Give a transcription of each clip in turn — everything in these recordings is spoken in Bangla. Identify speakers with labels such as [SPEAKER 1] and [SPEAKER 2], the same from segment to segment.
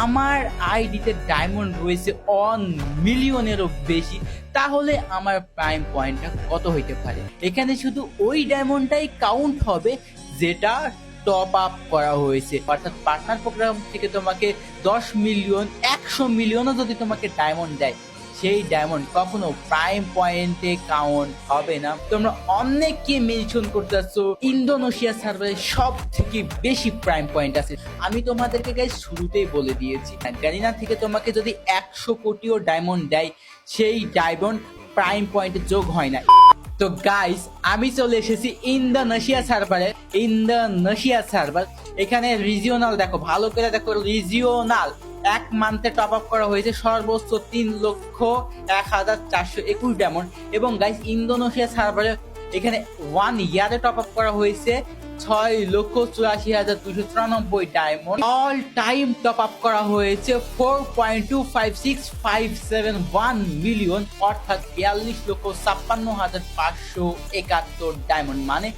[SPEAKER 1] আমার আইডিতে ডায়মন্ড রয়েছে 1 মিলিয়নেরও বেশি, তাহলে আমার প্রাইম পয়েন্টটা কত হইতে পারে? এখানে শুধু ওই ডায়মন্ডটাই কাউন্ট হবে যেটা টপ আপ করা হয়েছে, অর্থাৎ পার্টনার প্রোগ্রাম থেকে তোমাকে 10 মিলিয়ন 100 মিলিয়নও যদি তোমাকে ডায়মন্ড দেয়, সেই ডায়মন্ড কখনো প্রাইম পয়েন্টে কাউন্ট হবে না। তোমরা অনেককে মেনশন করতে যাচ্ছ ইন্দোনেশিয়া সার্ভারে সব থেকে বেশি প্রাইম পয়েন্ট আছে। আমি তোমাদেরকে গাইস শুরুতেই বলে দিয়েছি, গারিনা থেকে তোমাকে যদি 100 কোটিও ডায়মন্ড দেয়, সেই ডায়মন্ড প্রাইম পয়েন্টে যোগ হয় না। তো গাইস, আমি চলে এসেছি ইন্দোনেশিয়া সার্ভারে। ইন্দোনেশিয়া সার্ভার, এখানে রিজিওনাল দেখো, ভালো করে দেখো, রিজিওনাল এক মান্থে টপ আপ করা হয়েছে সর্বোচ্চ 3,01,421 ডায়মন্ড। এবং গাইস, ইন্দোনেশিয়া সার্ভারে এখানে 1 ইয়ারে টপ আপ করা হয়েছে 6,84,294 diamond. All time top up করা হয়েছে 4.256571 মিলিয়ন, অর্থাৎ 42,56,571 ডায়মন্ড। মানে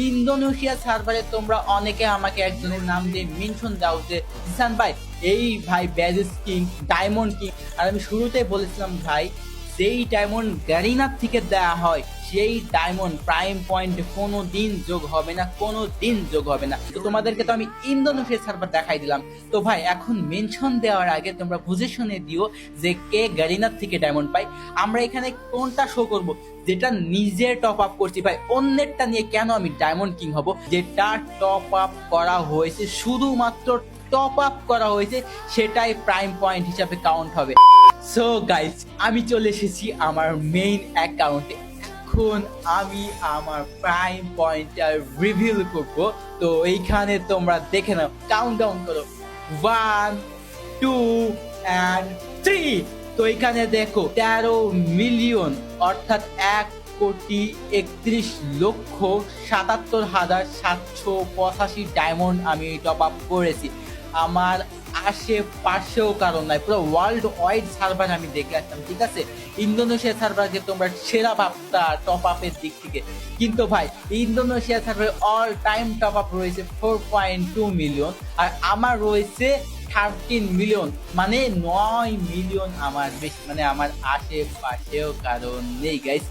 [SPEAKER 1] ইন্দোনেশিয়া সার্ভারে তোমরা অনেকে আমাকে একজনের নাম দিয়ে মেনশন দাও যে জিসান ভাই, এই ভাই ব্যাজেস কিং, ডায়মন্ড কিং। আর আমি শুরুতেই বলেছিলাম ভাই, যেই ডায়মন্ড গারিনার থেকে দেওয়া হয় সেই ডায়মন্ড প্রাইম পয়েন্টে কোনো দিন যোগ হবে না, কোনো দিন যোগ হবে না। তো তোমাদেরকে তো আমি ইন্দোনেশিয়া সার্ভার দেখাই দিলাম। তো ভাই, এখন মেনশন দেওয়ার আগে তোমরা বুঝে শুনে দিও যে কে গারিনার থেকে ডায়মন্ড পাই। আমরা এখানে কোনটা শো করব? যেটা নিজে টপ আপ করছি ভাই, অন্যেরটা নিয়ে কেন আমি ডায়মন্ড কিং হব? যেটা টপ আপ করা হয়েছে, শুধুমাত্র টপ আপ করা হয়েছে, সেটাই প্রাইম পয়েন্ট হিসাবে কাউন্ট হবে। সো গাইস, আমি চলে এসেছি আমার মেইন অ্যাকাউন্টে। এখন আমি আমার প্রাইম পয়েন্টটা রিভিল করব। তো এইখানে তোমরা দেখে নাও, কাউন্ট ডাউন করো, 1 2 and 3। তো এখানে দেখো 13 মিলিয়ন, অর্থাৎ 1,31,77,785 ডায়মন্ড আমি টপ আপ করেছি। আমার আশেপাশেও কারণ নাই, পুরো ওয়ার্ল্ড ওয়াইড সার্ভার আমি দেখে আসতাম, ঠিক আছে? ইন্দোনেশিয়া সার্ভারকে তোমরা সেরা ভাবতা টপ আপের দিক থেকে, কিন্তু ভাই ইন্দোনেশিয়া সার্ভারে অল টাইম টপ আপ রয়েছে 4.2 মিলিয়ন, আর আমার রয়েছে 13 মিলিয়ন, মানে 9 মিলিয়ন আমার বেশি। মানে আমার আশেপাশেও কারণ নেই গাইস।